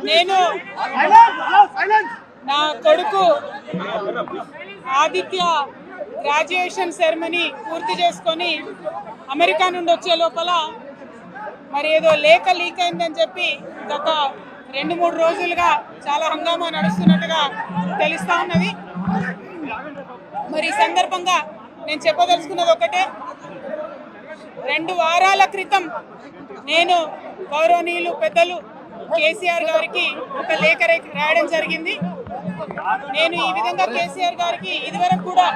నేను నా కొడుకు ఆదిత్య గ్రాడ్యుయేషన్ సెరమనీ పూర్తి చేసుకొని అమెరికా నుండి వచ్చే లోపల మరి ఏదో లేఖ లీక్ అయిందని చెప్పి గత 2-3 రోజులుగా చాలా హంగామా నడుస్తున్నట్టుగా తెలుస్తా ఉన్నది. మరి ఈ సందర్భంగా నేను చెప్పదలుచుకున్నది ఒకటే, 2 వారాల క్రితం నేను గౌరవనీయులు పెద్దలు కేసీఆర్ గారికి ఒక లేఖ రాయడం జరిగింది. నేను ఈ విధంగా కేసీఆర్ గారికి ఇదివరకు కూడా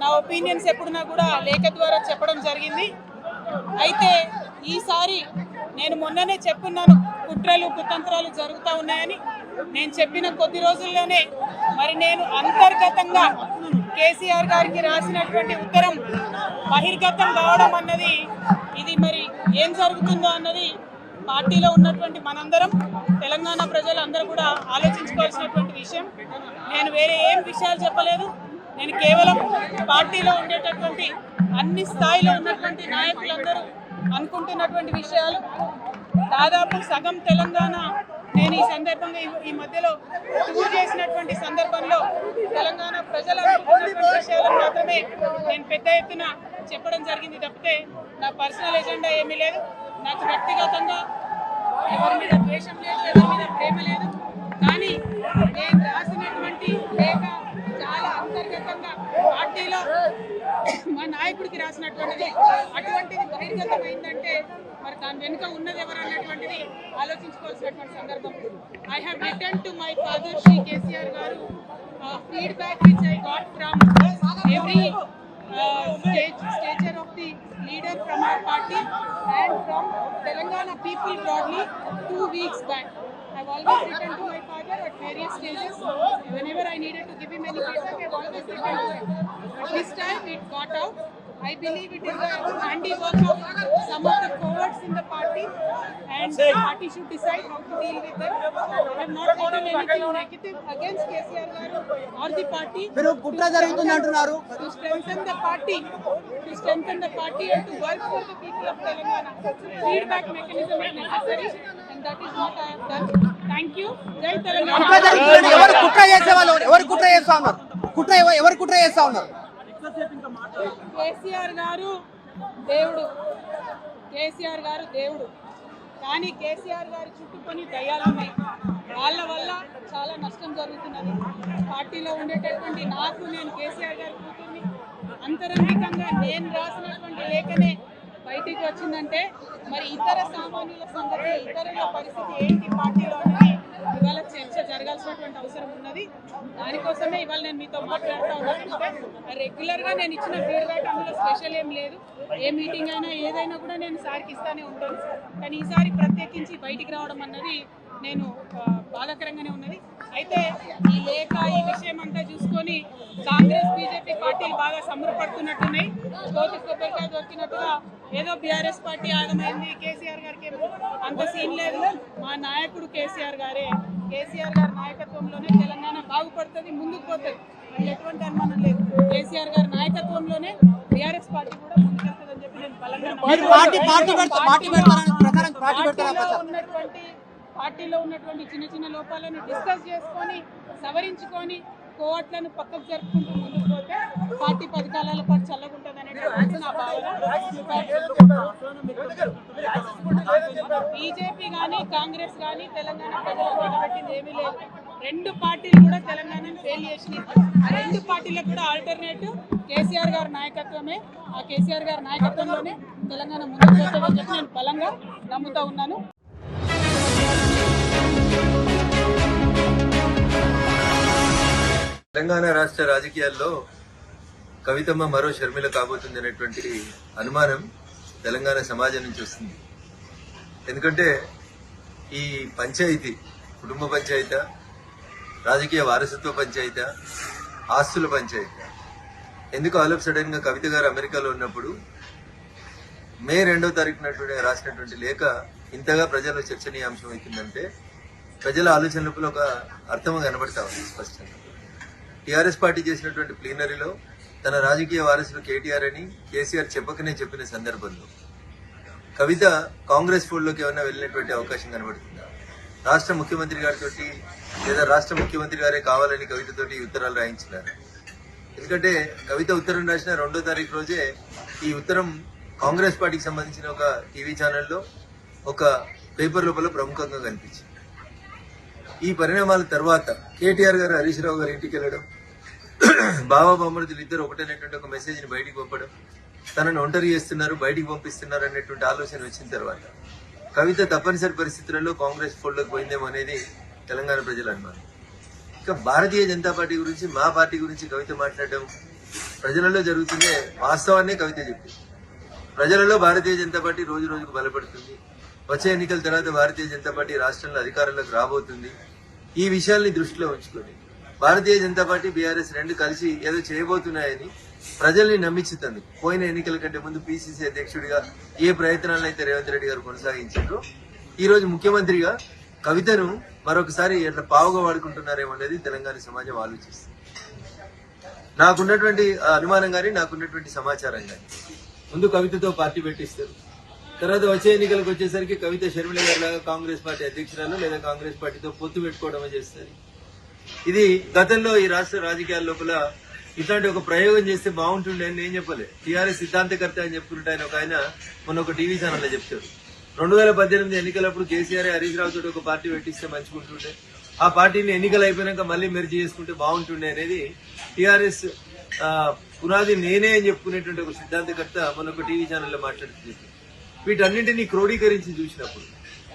నా ఒపీనియన్స్ ఎప్పుడున్నా కూడా లేఖ ద్వారా చెప్పడం జరిగింది. అయితే ఈసారి నేను మొన్ననే చెప్పున్నాను, కుట్రలు కుతంత్రాలు జరుగుతూ ఉన్నాయని. నేను చెప్పిన కొద్ది రోజుల్లోనే మరి నేను అంతర్గతంగా కేసీఆర్ గారికి రాసినటువంటి ఉత్తరం బహిర్గతం కావడం అన్నది, ఇది మరి ఏం జరుగుతుందో అన్నది పార్టీలో ఉన్నటువంటి మనందరం, తెలంగాణ ప్రజలందరూ కూడా ఆలోచించుకోవాల్సినటువంటి విషయం. నేను వేరే ఏం విషయాలు చెప్పలేదు. నేను కేవలం పార్టీలో ఉండేటటువంటి అన్ని స్థాయిలో ఉన్నటువంటి నాయకులందరూ అనుకుంటున్నటువంటి విషయాలు. దాదాపు సగం తెలంగాణ నేను ఈ సందర్భంగా ఈ మధ్యలో టూర్ చేసినటువంటి సందర్భంలో తెలంగాణ ప్రజలు అనుకుంటున్నటువంటి విషయాలను మాత్రమే నేను పెద్ద ఎత్తున చెప్పడం జరిగింది తప్పితే నా పర్సనల్ ఎజెండా ఏమీ లేదు. నాకు వ్యక్తిగతంగా ఎవరి మీద ద్వేషం లేదు, ఎవరి మీద ప్రేమ లేదు. కానీ నేను రాసినటువంటి లేఖ చాలా అంతర్గతంగా పార్టీలో మా నాయకుడికి రాసినటువంటిది. అటువంటిది బహిర్గతమైందంటే మరి దాని వెనుక ఉన్నది ఎవరు అన్నటువంటిది ఆలోచించుకోవాల్సినటువంటి సందర్భం. I have return to my father Shri KCR గారు feedback which I got from every stature of the leader from our party and from Telangana people broadly 2 weeks back. I've always written to my father at various stages. Whenever I needed to give him any feedback, I've always written to him. But this time it got out. I believe it is the handiwork of some of the cohorts in the party, and the party should decide how to deal with them. I have not written anything negative against KCR garu or the party. To strengthen the party, and to work for the people of Telangana. Feedback mechanism is necessary, and that is what I have done. Thank you. Jai Telangana. ఎవరు కుట్ర చేస్తా ఉన్నారు? కేసీఆర్ గారు దేవుడు, కేసీఆర్ గారు దేవుడు. కానీ కేసీఆర్ గారి చుట్టుకొని దయ్యాలున్నాయి. వాళ్ళ వల్ల చాలా నష్టం జరుగుతున్నది. పార్టీలో ఉండేటటువంటి నాకు, నేను కేసీఆర్ గారి కూతుర్ని, అంతరంగికంగా నేను రాసినటువంటి లేఖనే బయటికి వచ్చిందంటే మరి ఇతర సామాన్యుల సంగతి, ఇతరుల పరిస్థితి ఏంటి పార్టీలో అనేది ఇవాళ చర్చ జరగాల్సినటువంటి అవసరం ఉన్నది. దానికోసమే ఇవాళ నేను మీతో మాట్లాడుతూ ఉన్నాను. రెగ్యులర్గా నేను ఇచ్చిన ఫీడ్బ్యాక్ అందులో స్పెషల్ ఏం లేదు. ఏ మీటింగ్ అయినా ఏదైనా కూడా నేను సార్కి ఇస్తానే ఉంటాను. కానీ ఈసారి ప్రత్యేకించి బయటికి రావడం అన్నది నేను బాధాకరంగానే ఉన్నది. అయితే ఈ లేఖ, ఈ విషయం అంతా చూసుకొని కాంగ్రెస్ బీజేపీ పార్టీలు బాగా సంబరపడుతున్నట్టున్నాయి. కోతి కొబ్బరికాయ దొరికినట్టుగా ఏదో బీఆర్ఎస్ పార్టీ ఆగమైంది, కేసీఆర్ గారికి ఏమో అంత సీన్ లేదు. మా నాయకుడు కేసీఆర్ గారే. కేసీఆర్ గారి నాయకత్వంలోనే తెలంగాణ బాగుపడుతుంది, ముందుకు పోతుంది. అది ఎటువంటి అనుమానం లేదు. కేసీఆర్ గారి నాయకత్వంలోనే బీఆర్ఎస్ పార్టీ కూడా ముందుకెళ్తుందని చెప్పి నేను బలంగా పార్టీలో ఉన్నటువంటి చిన్న చిన్న లోపాలను డిస్కస్ చేసుకొని సవరించుకొని కోవట్లను పక్కకు జరుపుకుంటూ ముందుకు పోతే పార్టీ 10 కాలాల పాటు చల్లగుంటుంది అనేటువంటి నా భావన. బీజేపీ కానీ కాంగ్రెస్ కానీ తెలంగాణ ప్రజలకు నిలబెట్టింది ఏమీ లేదు. 2 పార్టీలు కూడా తెలంగాణను ఫెయిల్ చేసినాయి. ఆ 2 పార్టీలకు కూడా ఆల్టర్నేటివ్ కేసీఆర్ గారి నాయకత్వమే. ఆ కేసీఆర్ గారి నాయకత్వంలోనే తెలంగాణ ముందుకు పోతుందని చెప్పి నేను బలంగా నమ్ముతూ ఉన్నాను. తెలంగాణ రాష్ట్ర రాజకీయాల్లో కవితమ్మ మరో షర్మిల కాబోతుంది అనేటువంటి అనుమానం తెలంగాణ సమాజం నుంచి వస్తుంది. ఎందుకంటే ఈ పంచాయతీ కుటుంబ పంచాయతీ, రాజకీయ వారసత్వ పంచాయతీ, ఆస్తుల పంచాయతీ ఎందుకు ఆల్ ఆఫ్ సడన్ గా కవిత గారు అమెరికాలో ఉన్నప్పుడు మే 2వ తారీఖున రాసినటువంటి లేఖ ఇంతగా ప్రజల్లో చర్చనీయాంశం అవుతుందంటే ప్రజల ఆలోచనలపై ఒక అర్థం కనబడతా ఉంది స్పష్టంగా. టీఆర్ఎస్ పార్టీ చేసినటువంటి ప్లీనరీలో తన రాజకీయ వారసులు కేటీఆర్ అని కేసీఆర్ చెప్పకనే చెప్పిన సందర్భంలో కవిత కాంగ్రెస్ ఫోల్డ్లోకి ఏమైనా వెళ్ళినటువంటి అవకాశం కనబడుతుందా? రాష్ట్ర ముఖ్యమంత్రి గారితో లేదా రాష్ట్ర ముఖ్యమంత్రి గారే కావాలని కవితతోటి ఉత్తరాలు రాయించినారు. ఎందుకంటే కవిత ఉత్తరం రాసిన 2వ తారీఖు రోజే ఈ ఉత్తరం కాంగ్రెస్ పార్టీకి సంబంధించిన ఒక టీవీ ఛానల్లో ఒక పేపర్ లోపల ప్రముఖంగా కనిపించింది. ఈ పరిణామాల తర్వాత కేటీఆర్ గారు హరీష్ రావు గారి ఇంటికి వెళ్ళడం, బాబా బామ్మర్దులు ఇద్దరు ఒకటనేటువంటి ఒక మెసేజ్ ని బయటికి పంపడం, తనను ఒంటరి చేస్తున్నారు, బయటికి పంపిస్తున్నారు అనేటువంటి ఆలోచన వచ్చిన తర్వాత కవిత తప్పనిసరి పరిస్థితులలో కాంగ్రెస్ ఫోల్డ్లోకి పోయిందేమో అనేది తెలంగాణ ప్రజల అనుమానం. ఇక భారతీయ జనతా పార్టీ గురించి, మా పార్టీ గురించి కవిత మాట్లాడడం ప్రజలలో జరుగుతుందే వాస్తవాన్నే కవిత చెప్పింది. ప్రజలలో భారతీయ జనతా పార్టీ రోజు రోజుకు బలపడుతుంది. వచ్చే ఎన్నికల తర్వాత భారతీయ జనతా పార్టీ రాష్ట్రంలో అధికారంలోకి రాబోతుంది. ఈ విషయాల్ని దృష్టిలో ఉంచుకొని భారతీయ జనతా పార్టీ, బీఆర్ఎస్ రెండు కలిసి ఏదో చేయబోతున్నాయని ప్రజల్ని నమ్మించుతుంది. పోయిన ఎన్నికల కంటే ముందు పిసిసి అధ్యక్షుడిగా ఏ ప్రయత్నాలను అయితే రేవంత్ రెడ్డి గారు కొనసాగించారో, ఈ రోజు ముఖ్యమంత్రిగా కవితను మరొకసారి ఎట్లా పావుగా వాడుకుంటున్నారేమో అనేది తెలంగాణ సమాజం ఆలోచిస్తుంది. నాకున్నటువంటి అనుమానం కానీ, నాకున్నటువంటి సమాచారం కానీ, ముందు కవితతో పార్టీ పెట్టిస్తారు, తర్వాత వచ్చే ఎన్నికలకు వచ్చేసరికి కవిత షర్మిల గారి లాగా కాంగ్రెస్ పార్టీ అధ్యక్షురాలు లేదా కాంగ్రెస్ పార్టీతో పొత్తు పెట్టుకోవడమే చేస్తారు. ఇది గతంలో ఈ రాష్ట్ర రాజకీయాల లోపల ఇట్లాంటి ఒక ప్రయోగం చేస్తే బాగుంటుండే అని నేను చెప్పలే. టీఆర్ఎస్ సిద్ధాంతకర్త అని చెప్పుకుంటే ఆయన మొన్న ఒక టీవీ ఛానల్లో చెప్తాడు, 2018 ఎన్నికలప్పుడు కేసీఆర్ హరీష్ రావు తోటి ఒక పార్టీ పెట్టిస్తే మంచిగుంటుండే, ఆ పార్టీని ఎన్నికలు అయిపోయినాక మళ్ళీ మెర్జ్ చేసుకుంటే బాగుంటుండే అనేది టీఆర్ఎస్ పునాది నేనే అని చెప్పుకునేటువంటి ఒక సిద్ధాంతకర్త మొన్న ఒక టీవీ ఛానల్లో మాట్లాడుతుంది. వీటన్నింటినీ క్రోడీకరించి చూసినప్పుడు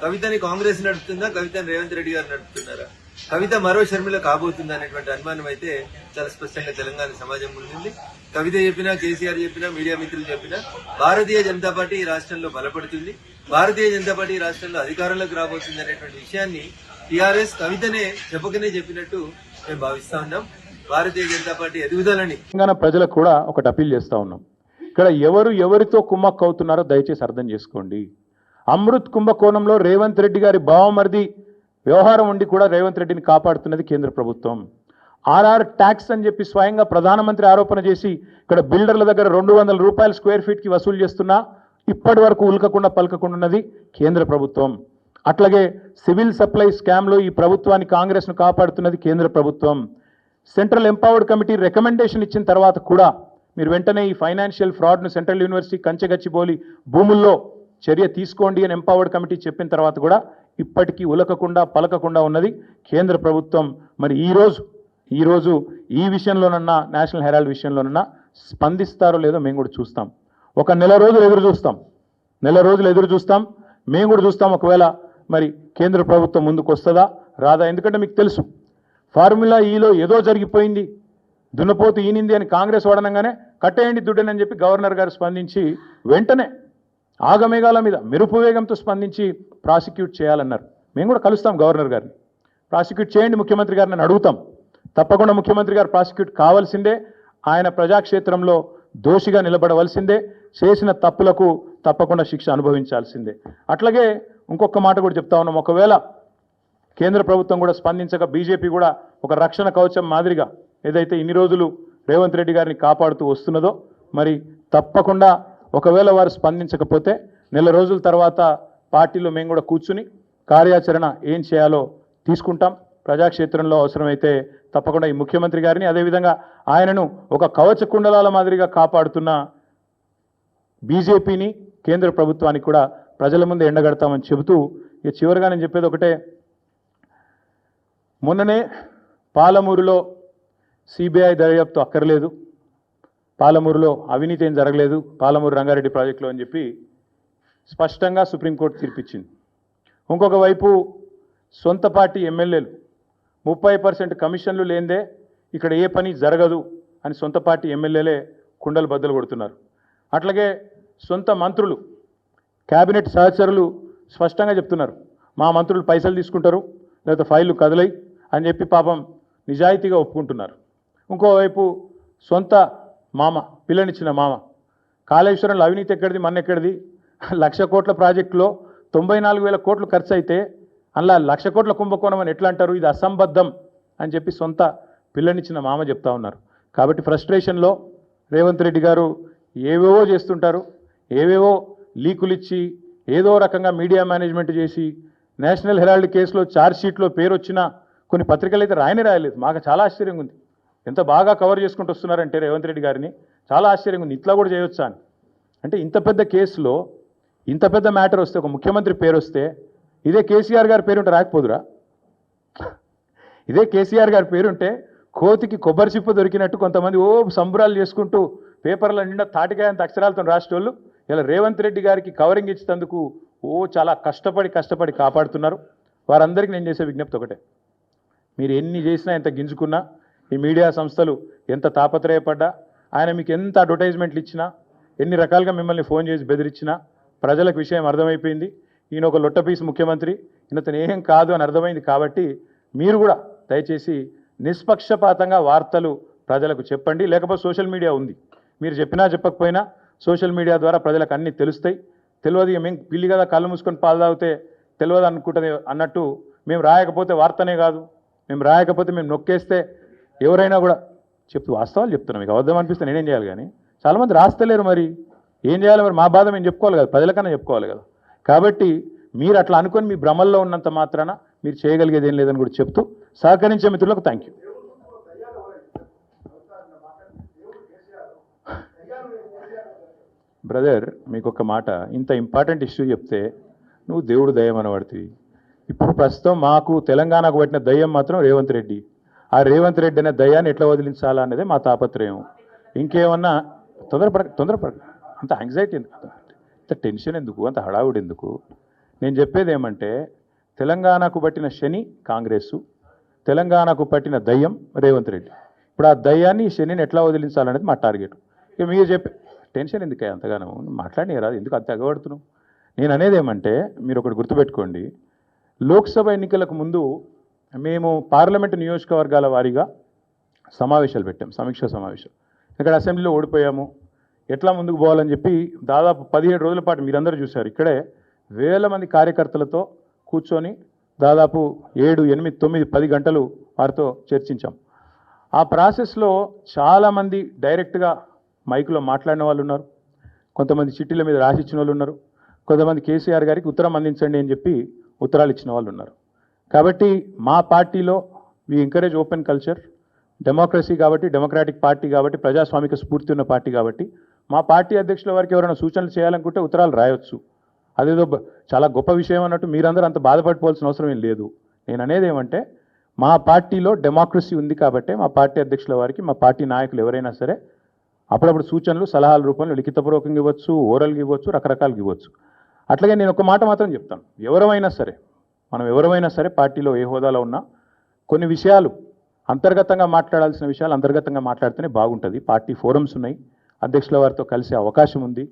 కవితని కాంగ్రెస్ నడుపుతుందా, కవితని రేవంత్ రెడ్డి గారు నడుపుతున్నారా, కవిత మరో షర్మిల కాబోతుందా అనేటువంటి అనుమానం అయితే చాలా స్పష్టంగా తెలంగాణ సమాజం ముందుంది. కవిత చెప్పినా, కేసీఆర్ చెప్పినా, మీడియా మిత్రులు చెప్పినా భారతీయ జనతా పార్టీ ఈ రాష్ట్రంలో బలపడుతుంది, భారతీయ జనతా పార్టీ ఈ రాష్ట్రంలో అధికారంలోకి రాబోతుంది అనేటువంటి విషయాన్ని టీఆర్ఎస్ కవితనే చెప్పకనే చెప్పినట్టు మేము భావిస్తా ఉన్నాం. భారతీయ జనతా పార్టీ ఎదుగుదలని తెలంగాణ ప్రజలకు కూడా ఒకటి అప్పీల్ చేస్తా ఉన్నాం. ఇక్కడ ఎవరితో కుమ్మక్కు అవుతున్నారో దయచేసి అర్థం చేసుకోండి. అమృత్ కుంభకోణంలో రేవంత్ రెడ్డి గారి బావమరిది వ్యవహారం ఉండి కూడా రేవంత్ రెడ్డిని కాపాడుతున్నది కేంద్ర ప్రభుత్వం. ఆర్ఆర్ ట్యాక్స్ అని చెప్పి స్వయంగా ప్రధానమంత్రి ఆరోపణ చేసి ఇక్కడ బిల్డర్ల దగ్గర 200 రూపాయలు స్క్వేర్ ఫీట్కి వసూలు చేస్తున్నా ఇప్పటి వరకు ఉల్కకుండా పలకకుండా ఉన్నది కేంద్ర ప్రభుత్వం. అట్లాగే సివిల్ సప్లై స్కామ్లో ఈ ప్రభుత్వాన్ని, కాంగ్రెస్ను కాపాడుతున్నది కేంద్ర ప్రభుత్వం. సెంట్రల్ ఎంపవర్డ్ కమిటీ రికమెండేషన్ ఇచ్చిన తర్వాత కూడా మీరు వెంటనే ఈ ఫైనాన్షియల్ ఫ్రాడ్ను సెంట్రల్ యూనివర్సిటీ కంచెగచ్చిబౌలి భూముల్లో చర్య తీసుకోండి అని ఎంపవర్డ్ కమిటీ చెప్పిన తర్వాత కూడా ఇప్పటికీ ఉలకకుండా పలకకుండా ఉన్నది కేంద్ర ప్రభుత్వం. మరి ఈరోజు ఈ విషయంలోనన్నా, నేషనల్ హెరాల్డ్ విషయంలోనన్నా స్పందిస్తారో లేదో మేము కూడా చూస్తాం. ఒక నెల రోజులు ఎదురు చూస్తాం. మేము కూడా చూస్తాం ఒకవేళ మరి కేంద్ర ప్రభుత్వం ముందుకు వస్తుందా రాదా. ఎందుకంటే మీకు తెలుసు, ఫార్ములా ఈలో ఏదో జరిగిపోయింది, దున్నపోతు ఈనింది అని కాంగ్రెస్ వాడనంగానే కట్టేయండి దుడ్డనని చెప్పి గవర్నర్ గారు స్పందించి వెంటనే ఆగమేఘాల మీద మెరుపు వేగంతో స్పందించి ప్రాసిక్యూట్ చేయాలన్నారు. మేము కూడా కలుస్తాం గవర్నర్ గారిని, ప్రాసిక్యూట్ చేయండి ముఖ్యమంత్రి గారిని అని అడుగుతాం. తప్పకుండా ముఖ్యమంత్రి గారు ప్రాసిక్యూట్ కావాల్సిందే, ఆయన ప్రజాక్షేత్రంలో దోషిగా నిలబడవలసిందే, చేసిన తప్పులకు తప్పకుండా శిక్ష అనుభవించాల్సిందే. అట్లాగే ఇంకొక మాట కూడా చెప్తా ఉన్నాం, ఒకవేళ కేంద్ర ప్రభుత్వం కూడా స్పందించక బీజేపీ కూడా ఒక రక్షణ కవచం మాదిరిగా ఏదైతే ఇన్ని రోజులు రేవంత్ రెడ్డి గారిని కాపాడుతూ వస్తున్నదో, మరి తప్పకుండా ఒకవేళ వారు స్పందించకపోతే నెల రోజుల తర్వాత పార్టీలో మేము కూడా కూర్చుని కార్యాచరణ ఏం చేయాలో తీసుకుంటాం. ప్రజాక్షేత్రంలో అవసరమైతే తప్పకుండా ఈ ముఖ్యమంత్రి గారిని, అదేవిధంగా ఆయనను ఒక కవచ కుండలాల మాదిరిగా కాపాడుతున్న బీజేపీని, కేంద్ర ప్రభుత్వానికి కూడా ప్రజల ముందు ఎండగడతామని చెబుతూ ఇక చివరిగా నేను చెప్పేది ఒకటే. మొన్ననే పాలమూరులో సిబిఐ దర్యాప్తు అక్కర్లేదు, పాలమూరులో అవినీతి ఏం జరగలేదు పాలమూరు రంగారెడ్డి ప్రాజెక్టులో అని చెప్పి స్పష్టంగా సుప్రీంకోర్టు తీర్పిచ్చింది. ఇంకొక వైపు సొంత పార్టీ ఎమ్మెల్యేలు 30% కమిషన్లు లేందే ఇక్కడ ఏ పని జరగదు అని సొంత పార్టీ ఎమ్మెల్యేలే కుండలు బద్దలు కొడుతున్నారు. అట్లాగే సొంత మంత్రులు, క్యాబినెట్ సహచరులు స్పష్టంగా చెప్తున్నారు, మా మంత్రులు పైసలు తీసుకుంటారు లేకపోతే ఫైళ్ళు కదలై అని చెప్పి పాపం నిజాయితీగా ఒప్పుకుంటున్నారు. ఇంకోవైపు సొంత మామ, పిల్లనిచ్చిన మామ, కాళేశ్వరంలో అవినీతి ఎక్కడిది, మన్నెక్కడిది, 1,00,000 కోట్ల ప్రాజెక్టులో 94,000 కోట్లు ఖర్చు అయితే అందులో 1,00,000 కోట్ల కుంభకోణం అని ఎట్లా అంటారు, ఇది అసంబద్ధం అని చెప్పి సొంత పిల్లనిచ్చిన మామ చెప్తా ఉన్నారు. కాబట్టి ఫ్రస్ట్రేషన్లో రేవంత్ రెడ్డి గారు ఏవేవో చేస్తుంటారు, ఏవేవో లీకులు ఇచ్చి ఏదో రకంగా మీడియా మేనేజ్మెంట్ చేసి నేషనల్ హెరాల్డ్ కేసులో ఛార్జ్ షీట్లో పేరు వచ్చిన కొన్ని పత్రికలు అయితే రాయలేదు. మాకు చాలా ఆశ్చర్యంగా ఉంది. ఎంత బాగా కవర్ చేసుకుంటూ వస్తున్నారంటే రేవంత్ రెడ్డి గారిని చాలా ఆశ్చర్యంగా ఉంది. ఇట్లా కూడా చేయొచ్చా అని. అంటే ఇంత పెద్ద కేసులో ఇంత పెద్ద మ్యాటర్ వస్తే ఒక ముఖ్యమంత్రి పేరు వస్తే ఇదే కేసీఆర్ గారి పేరుంటే రాకపోదురా? ఇదే కేసీఆర్ గారి పేరుంటే కోతికి కొబ్బరి చిప్ప దొరికినట్టు కొంతమంది సంబరాలు చేసుకుంటూ పేపర్ల నిండా తాటికాయంత అక్షరాలతో రాసేటోళ్ళు ఇలా రేవంత్ రెడ్డి గారికి కవరింగ్ ఇచ్చేందుకు చాలా కష్టపడి కాపాడుతున్నారు. వారందరికీ నేను చేసే విజ్ఞప్తి ఒకటే, మీరు ఎన్ని చేసినా ఎంత గింజుకున్నా ఈ మీడియా సంస్థలు ఎంత తాపత్రయపడ్డా ఆయన మీకు ఎంత అడ్వర్టైజ్మెంట్లు ఇచ్చినా ఎన్ని రకాలుగా మిమ్మల్ని ఫోన్ చేసి బెదిరించినా ప్రజలకు విషయం అర్థమైపోయింది. ఈయన ఒక లొట్టపీస్ ముఖ్యమంత్రి, ఈయనతను ఏం కాదు అని అర్థమైంది. కాబట్టి మీరు కూడా దయచేసి నిష్పక్షపాతంగా వార్తలు ప్రజలకు చెప్పండి. లేకపోతే సోషల్ మీడియా ఉంది, మీరు చెప్పినా చెప్పకపోయినా సోషల్ మీడియా ద్వారా ప్రజలకు అన్నీ తెలుస్తాయి. తెలియదు మేము పిల్లి కదా కళ్ళు మూసుకొని పాలు తాగితే తెలియదు అనుకుంటుంది అన్నట్టు మేము రాయకపోతే వార్తనే కాదు, మేము రాయకపోతే మేము నొక్కేస్తే ఎవరైనా కూడా వాస్తవాలు చెప్తున్నాం. మీకు అబద్ధం అనిపిస్తే నేనేం చేయాలి? కానీ చాలామంది రాస్తలేరు. మరి ఏం చేయాలి? మరి మా బాధ మేము చెప్పుకోవాలి కదా, ప్రజలకన్నా చెప్పుకోవాలి కదా. కాబట్టి మీరు అట్లా అనుకొని మీ భ్రమల్లో ఉన్నంత మాత్రాన మీరు చేయగలిగేది ఏం లేదని కూడా చెప్తూ సహకరించే మిత్రులకు థ్యాంక్ యూ. బ్రదర్, మీకు ఒక మాట, ఇంత ఇంపార్టెంట్ ఇష్యూ చెప్తే నువ్వు దేవుడు దయ్యం అనబడుతుంది. ఇప్పుడు ప్రస్తుతం మాకు తెలంగాణకు పట్టిన దయ్యం మాత్రం రేవంత్ రెడ్డి. ఆ రేవంత్ రెడ్డి అనే దయ్యాన్ని ఎట్లా వదిలించాలా అనేది మా తాపత్రయం. ఇంకేమన్నా తొందరపడ అంత యాంగ్జైటీ ఎందుకు, అంత టెన్షన్ ఎందుకు, అంత హడావుడి ఎందుకు? నేను చెప్పేది ఏమంటే తెలంగాణకు పట్టిన శని కాంగ్రెసు, తెలంగాణకు పట్టిన దయ్యం రేవంత్ రెడ్డి. ఇప్పుడు ఆ దయ్యాన్ని శనిని ఎట్లా వదిలించాలనేది మా టార్గెట్. ఇక మీరు చెప్పే టెన్షన్ ఎందుకు అంతగానో మాట్లాడి రాదు, ఎందుకు అంత ఎగబడుతున్నావు? నేను అనేది ఏమంటే మీరు ఒకటి గుర్తుపెట్టుకోండి, లోక్సభ ఎన్నికలకు ముందు మేము పార్లమెంటు నియోజకవర్గాల వారీగా సమావేశాలు పెట్టాం, సమీక్షా సమావేశాలు. ఇక్కడ అసెంబ్లీలో ఓడిపోయాము, ఎట్లా ముందుకు పోవాలని చెప్పి దాదాపు 17 రోజుల పాటు మీరందరూ చూశారు. ఇక్కడే వేల మంది కార్యకర్తలతో కూర్చొని దాదాపు 7, 8, 9, 10 గంటలు వారితో చర్చించాం. ఆ ప్రాసెస్లో చాలామంది డైరెక్ట్గా మైకులో మాట్లాడిన వాళ్ళు ఉన్నారు, కొంతమంది చిట్టీల మీద రాసిచ్చిన వాళ్ళు ఉన్నారు, కొంతమంది కేసీఆర్ గారికి ఉత్తరం అందించండి అని చెప్పి ఉత్తరాలు ఇచ్చిన వాళ్ళు ఉన్నారు. కాబట్టి మా పార్టీలో we encourage open culture, democracy కాబట్టి, డెమోక్రాటిక్ పార్టీ కాబట్టి, ప్రజాస్వామిక స్ఫూర్తి ఉన్న పార్టీ కాబట్టి మా పార్టీ అధ్యక్షుల వారికి ఎవరైనా సూచనలు చేయాలనుకుంటే ఉత్తరాలు రాయొచ్చు. అదేదో చాలా గొప్ప విషయం అన్నట్టు మీరందరూ అంత బాధపడిపోవాల్సిన అవసరం ఏం లేదు. నేను అనేది ఏమంటే మా పార్టీలో డెమోక్రసీ ఉంది కాబట్టి మా పార్టీ అధ్యక్షుల వారికి మా పార్టీ నాయకులు ఎవరైనా సరే అప్పుడప్పుడు సూచనలు సలహాల రూపంలో లిఖితపూర్వకంగా ఇవ్వచ్చు, ఓరల్గా ఇవ్వచ్చు, రకరకాలుగా ఇవ్వచ్చు. అట్లాగే నేను ఒక మాట మాత్రం చెప్తాను, మనం ఎవరైనా సరే పార్టీలో ఏ హోదాలో ఉన్నా కొన్ని విషయాలు అంతర్గతంగా మాట్లాడాల్సిన విషయాలు అంతర్గతంగా మాట్లాడితేనే బాగుంటుంది. పార్టీ ఫోరమ్స్ ఉన్నాయి, అధ్యక్షుల వారితో కలిసే అవకాశం ఉంది,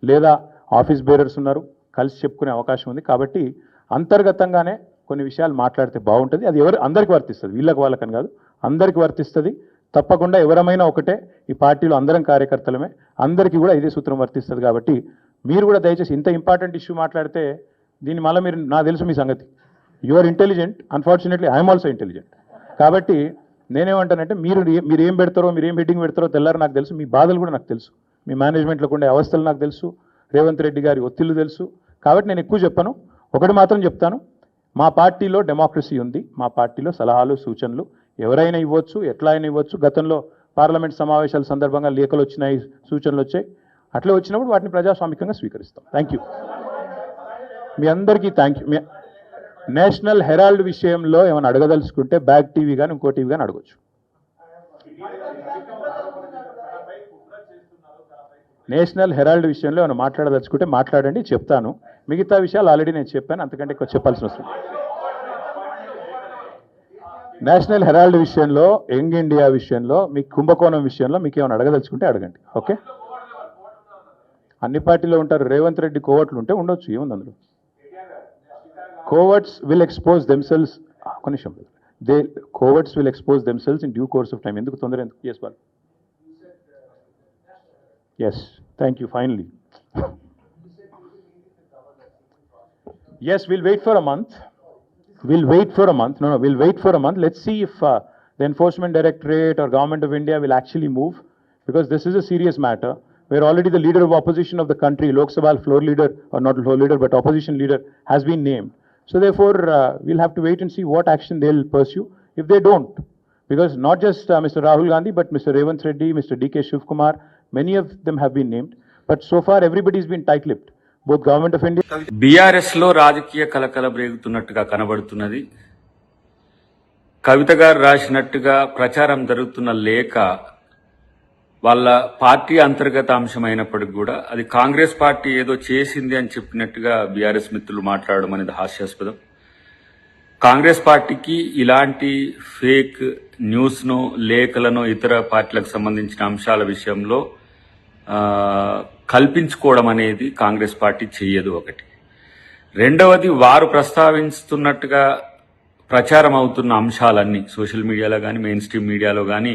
లేదా ఆఫీస్ బేరర్స్ ఉన్నారు, కలిసి చెప్పుకునే అవకాశం ఉంది. కాబట్టి అంతర్గతంగానే కొన్ని విషయాలు మాట్లాడితే బాగుంటుంది. అది అందరికీ వర్తిస్తుంది, వీళ్ళకి వాళ్ళకని కాదు, అందరికీ వర్తిస్తుంది. తప్పకుండా ఎవరమైనా ఒకటే, ఈ పార్టీలో అందరం కార్యకర్తలమే, అందరికీ కూడా ఇదే సూత్రం వర్తిస్తుంది. కాబట్టి మీరు కూడా దయచేసి ఇంత ఇంపార్టెంట్ ఇష్యూ మాట్లాడితే దీన్ని మళ్ళీ మీరు, నాకు తెలుసు మీ సంగతి, you are intelligent, unfortunately I'm also intelligent. కాబట్టి నేనేమంటానంటే మీరు ఏం పెడతారో, మీరు ఏం హెడ్డింగ్ పెడతారో తెల్లారు నాకు తెలుసు, మీ బాధలు కూడా నాకు తెలుసు, మీ మేనేజ్మెంట్లోకి ఉండే అవస్థలు నాకు తెలుసు, రేవంత్ రెడ్డి గారి ఒత్తిళ్లు తెలుసు. కాబట్టి నేను ఎక్కువ చెప్పను, ఒకటి మాత్రం చెప్తాను, మా పార్టీలో డెమోక్రసీ ఉంది, మా పార్టీలో సలహాలు సూచనలు ఎవరైనా ఇవ్వచ్చు, ఎట్లా అయినా ఇవ్వచ్చు. గతంలో పార్లమెంట్ సమావేశాల సందర్భంగా లేఖలు వచ్చినాయి, సూచనలు వచ్చాయి, అట్లా వచ్చినప్పుడు వాటిని ప్రజాస్వామికంగా స్వీకరిస్తాం. థ్యాంక్ యూ, మీ అందరికీ థ్యాంక్ యూ. నేషనల్ హెరాల్డ్ విషయంలో ఏమైనా అడగదలుచుకుంటే బ్యాక్ టీవీ కానీ ఇంకో టీవీ కానీ అడగచ్చు. నేషనల్ హెరాల్డ్ విషయంలో ఏమైనా మాట్లాడదలుచుకుంటే మాట్లాడండి, చెప్తాను. మిగతా విషయాలు ఆల్రెడీ నేను చెప్పాను, అంతకంటే ఎక్కువ చెప్పాల్సిన అవసరం. నేషనల్ హెరాల్డ్ విషయంలో, యంగ్ ఇండియా విషయంలో, మీ కుంభకోణం విషయంలో మీకు ఏమైనా అడగదలుచుకుంటే అడగండి. ఓకే, అన్ని పార్టీలో ఉంటారు, రేవంత్ రెడ్డి కోవట్లు ఉంటే ఉండొచ్చు, ఏముంది అందులో. కోవర్ట్స్ విల్ ఎక్స్పోజ్ దెమ్సెల్స్, ఒక నిమిషం, coverts will expose themselves in due course of time. ఎందుకు తొందర, ఎందుకు? Yes ball, yes, thank you, finally. Yes, we'll wait for a month. We'll wait for a month. No, we'll wait for a month. Let's see if the Enforcement Directorate or Government of India will actually move, because this is a serious matter. We're already the leader of opposition of the country, Lok Sabha floor leader, or not floor leader, but opposition leader has been named. So therefore, we'll have to wait and see what action they'll pursue if they don't. Because not just Mr. Rahul Gandhi, but Mr. Revanth Reddy, Mr. D.K. Shivkumar, many of them have been named. But so far, everybody's been tight-lipped. Both Government of India... BRS లో రాజకీయ కలకలం రేగుతున్నట్టుగా కనబడుతున్నది. కవిత గారు రాసినట్టుగా ప్రచారం జరుగుతున్న లేఖ వాళ్ళ party అంతర్గత అంశమైనప్పటికీ కూడా అది కాంగ్రెస్ పార్టీ ఏదో చేసింది అని చెప్పినట్టుగా బీఆర్ఎస్ మిత్రులు మాట్లాడడం అనేది హాస్యాస్పదం. కాంగ్రెస్ పార్టీకి ఇలాంటి ఫేక్ న్యూస్ను, లేఖలను ఇతర పార్టీలకు సంబంధించిన అంశాల విషయంలో కల్పించుకోవడం అనేది కాంగ్రెస్ పార్టీ చెయ్యదు. ఒకటి. రెండవది, వారు ప్రస్తావిస్తున్నట్టుగా ప్రచారం అవుతున్న అంశాలన్నీ సోషల్ మీడియాలో కానీ, మెయిన్ స్ట్రీమ్ మీడియాలో కానీ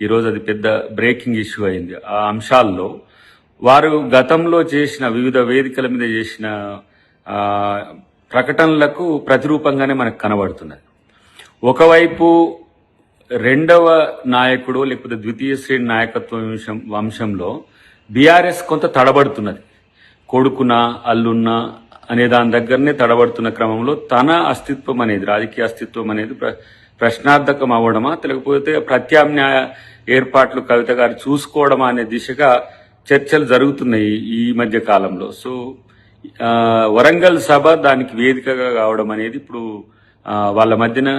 ఈరోజు అది పెద్ద బ్రేకింగ్ ఇష్యూ అయింది. ఆ అంశాల్లో వారు గతంలో చేసిన వివిధ వేదికల మీద చేసిన ప్రకటనలకు ప్రతిరూపంగానే మనకు కనబడుతున్నది. ఒకవైపు రెండవ నాయకుడు లేకపోతే ద్వితీయ శ్రేణి నాయకత్వం వంశంలో బీఆర్ఎస్ కొంత తడబడుతున్నది. కొడుకునా అల్లున్నా అనే దాని దగ్గరనే తడబడుతున్న క్రమంలో తన అస్తిత్వం అనేది, రాజకీయ అస్తిత్వం అనేది ప్రశ్నార్థకం అవ్వడమా, లేకపోతే ప్రత్యామ్నాయ ఏర్పాట్లు కవిత గారు చూసుకోవడమా అనే దిశగా చర్చలు జరుగుతున్నాయి ఈ మధ్య కాలంలో. సో వరంగల్ సభ దానికి వేదికగా కావడం అనేది ఇప్పుడు వాళ్ళ మధ్యన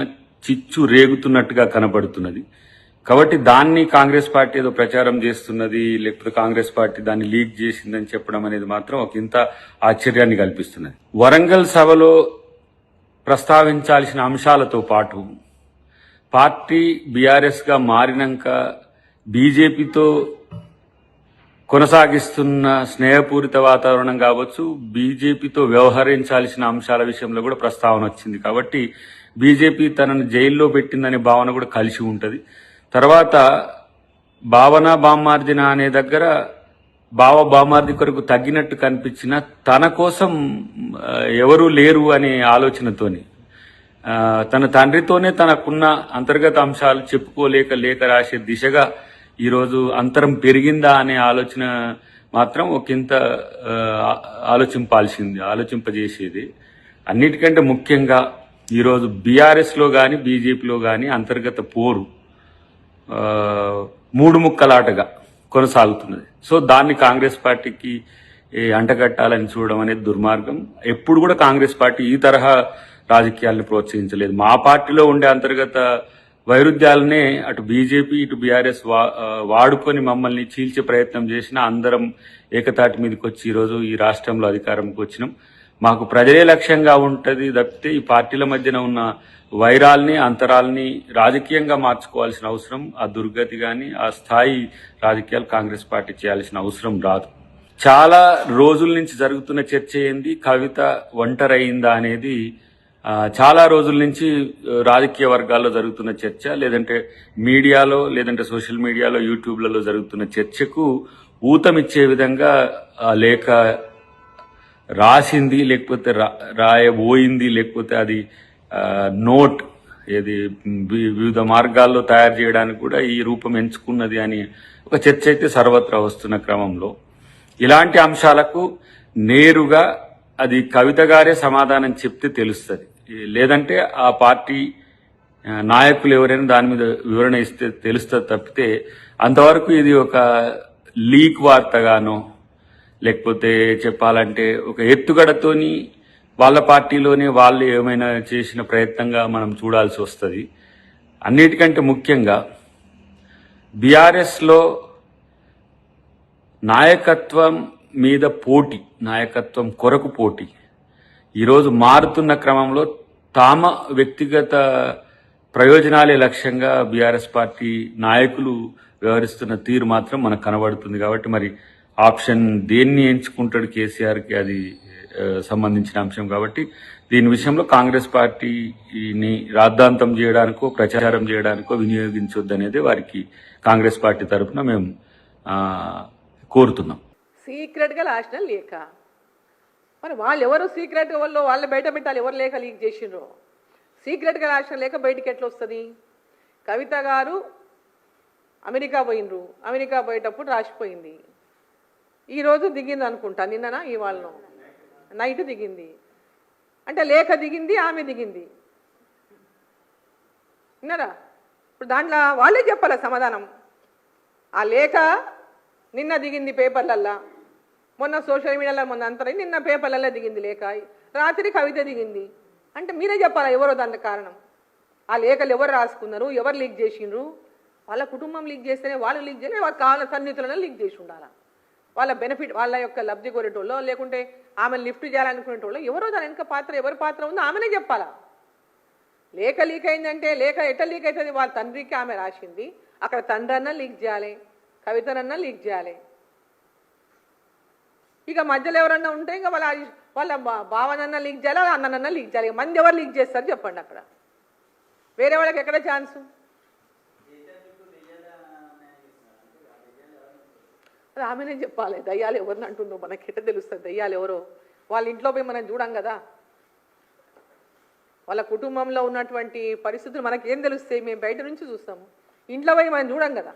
చిచ్చు రేగుతున్నట్టుగా కనబడుతున్నది. కాబట్టి దాన్ని కాంగ్రెస్ పార్టీ ఏదో ప్రచారం చేస్తున్నది, లేకపోతే కాంగ్రెస్ పార్టీ దాన్ని లీక్ చేసిందని చెప్పడం అనేది మాత్రం ఒక ఇంత ఆశ్చర్యాన్ని కల్పిస్తున్నది. వరంగల్ సభలో ప్రస్తావించాల్సిన అంశాలతో పాటు పార్టీ బీఆర్ఎస్ గా మారినాక బీజేపీతో కొనసాగిస్తున్న స్నేహపూరిత వాతావరణం కావచ్చు, బీజేపీతో వ్యవహరించాల్సిన అంశాల విషయంలో కూడా ప్రస్తావన వచ్చింది. కాబట్టి బీజేపీ తనను జైల్లో పెట్టిందనే భావన కూడా కలిసి ఉంటుంది. తర్వాత భావన బామ్మార్జిన అనే దగ్గర బామ్మార్ది కొరకు తగ్గినట్టు కనిపించిన తన కోసం ఎవరూ లేరు అనే ఆలోచనతోని తన తండ్రితోనే తనకున్న అంతర్గత అంశాలు చెప్పుకోలేక లేఖ రాసే దిశగా ఈరోజు అంతరం పెరిగిందా అనే ఆలోచన మాత్రం ఒకంత ఆలోచింపజేసేది. అన్నిటికంటే ముఖ్యంగా ఈరోజు బీఆర్ఎస్ లో కానీ బీజేపీలో కానీ అంతర్గత పోరు మూడు ముక్కలాటగా కొనసాగుతున్నది. సో దాన్ని కాంగ్రెస్ పార్టీకి అంటగట్టాలని చూడడం అనేది దుర్మార్గం. ఎప్పుడు కూడా కాంగ్రెస్ పార్టీ ఈ తరహా రాజకీయాలను ప్రోత్సహించలేదు. మా పార్టీలో ఉండే అంతర్గత వైరుధ్యాలనే అటు బీజేపీ ఇటు బీఆర్ఎస్ వాడుకొని మమ్మల్ని చీల్చే ప్రయత్నం చేసినా అందరం ఏకతాటి మీదకి వచ్చి ఈరోజు ఈ రాష్ట్రంలో అధికారంకి వచ్చినాం. మాకు ప్రజలే లక్ష్యంగా ఉంటది తప్పితే ఈ పార్టీల మధ్యన ఉన్న వైరాల్ని, అంతరాల్ని రాజకీయంగా మార్చుకోవాల్సిన అవసరం, ఆ దుర్గతి కానీ ఆ స్థాయి రాజకీయాలు కాంగ్రెస్ పార్టీ చేయాల్సిన అవసరం రాదు. చాలా రోజుల నుంచి జరుగుతున్న చర్చ ఏంది, కవిత ఒంటరైందా అనేది చాలా రోజుల నుంచి రాజకీయ వర్గాల్లో జరుగుతున్న చర్చ, లేదంటే మీడియాలో, లేదంటే సోషల్ మీడియాలో, యూట్యూబ్లలో జరుగుతున్న చర్చకు ఊతమిచ్చే విధంగా లేఖ రాసింది, లేకపోతే రాయబోయింది, లేకపోతే అది నోట్ ఏది వివిధ మార్గాల్లో తయారు చేయడానికి కూడా ఈ రూపం ఎంచుకున్నది అని ఒక చర్చ అయితే సర్వత్రా వస్తున్న క్రమంలో ఇలాంటి అంశాలకు నేరుగా అది కవిత గారే సమాధానం చెప్తే తెలుస్తుంది. లేదంటే ఆ పార్టీ నాయకులు ఎవరైనా దాని మీద వివరణ ఇస్తే తెలుస్తుంది తప్పితే అంతవరకు ఇది ఒక లీక్ వార్తగానో లేకపోతే చెప్పాలంటే ఒక ఎత్తుగడతోని వాళ్ళ పార్టీలోనే వాళ్ళు ఏమైనా చేసిన ప్రయత్నంగా మనం చూడాల్సి వస్తుంది. అన్నిటికంటే ముఖ్యంగా బీఆర్ఎస్లో నాయకత్వం మీద పోటీ, నాయకత్వం కొరకు పోటీ ఈరోజు మారుతున్న క్రమంలో తామ వ్యక్తిగత ప్రయోజనాలే లక్ష్యంగా బీఆర్ఎస్ పార్టీ నాయకులు వ్యవహరిస్తున్న తీరు మాత్రం మనకు కనబడుతుంది. కాబట్టి మరి ఆప్షన్ దేన్ని ఎంచుకుంటాడు కేసీఆర్కి అది సంబంధించిన అంశం. కాబట్టి దీని విషయంలో కాంగ్రెస్ పార్టీని రాద్ధాంతం చేయడానికో ప్రచారం చేయడానికో వినియోగించొద్దనేది వారికి కాంగ్రెస్ పార్టీ తరఫున మేము కోరుతున్నాం. సీక్రెట్గా రాసిన లేఖ, మరి వాళ్ళు ఎవరు సీక్రెట్ వాళ్ళు వాళ్ళని బయట పెట్టాలి, ఎవరు లేఖ లీక్ చేసిండ్రో. సీక్రెట్గా రాసిన లేఖ బయటికి ఎట్లా వస్తుంది? కవిత గారు అమెరికా పోయినరు, అమెరికా పోయేటప్పుడు రాసిపోయింది. ఈరోజు దిగింది అనుకుంటా, నిన్ననా ఇవాళనో నైట్ దిగింది. అంటే లేఖ దిగింది, ఆమె దిగింది. విన్నారా? ఇప్పుడు దాంట్లో వాళ్ళే చెప్పాలి సమాధానం. ఆ లేఖ నిన్న దిగింది పేపర్లల్లా, మొన్న సోషల్ మీడియాలో మొన్న అంతరం నిన్న పేపర్లలో దిగింది లేఖ, రాత్రి కవిత దిగింది. అంటే మీరే చెప్పాలా ఎవరో దానికి కారణం. ఆ లేఖలు ఎవరు రాసుకున్నారు, ఎవరు లీక్ చేసిండ్రు? వాళ్ళ కుటుంబం లీక్ చేస్తేనే వాళ్ళు లీక్ చేయలేదు, వాళ్ళకి కావాల సన్నిహితులను లీక్ చేసి ఉండాలా. వాళ్ళ బెనిఫిట్, వాళ్ళ యొక్క లబ్ధి కోరేటోళ్ళు, లేకుంటే ఆమె లిఫ్ట్ చేయాలనుకునేటోళ్ళు ఎవరో దాని వెనక పాత్ర, ఎవరి పాత్ర ఉందో ఆమెనే చెప్పాలా. లేఖ లీక్ అయిందంటే లేఖ ఎట్లా లీక్ అవుతుంది? వాళ్ళ తండ్రికి ఆమె రాసింది, అక్కడ తండ్రి అన్నా లీక్ చేయాలి, కవితనన్నా లీక్ చేయాలి. ఇక మధ్యలో ఎవరన్నా ఉంటే ఇంకా వాళ్ళ భావనన్నా లీక్ చేయాలి, వాళ్ళ అన్ననన్నా లీక్ చేయాలి. మంది ఎవరు లీక్ చేస్తారు చెప్పండి? అక్కడ వేరే వాళ్ళకి ఎక్కడ ఛాన్సు? అది ఆమెనే చెప్పాలి. దయ్యాలు ఎవరిని అంటుందో మనకి ఎట్లా తెలుస్తుంది దయ్యాలు ఎవరో? వాళ్ళ ఇంట్లో పోయి మనం చూడం కదా, వాళ్ళ కుటుంబంలో ఉన్నటువంటి పరిస్థితులు మనకేం తెలుస్తాయి? మేము బయట నుంచి చూస్తాము, ఇంట్లో పోయి మనం చూడం కదా.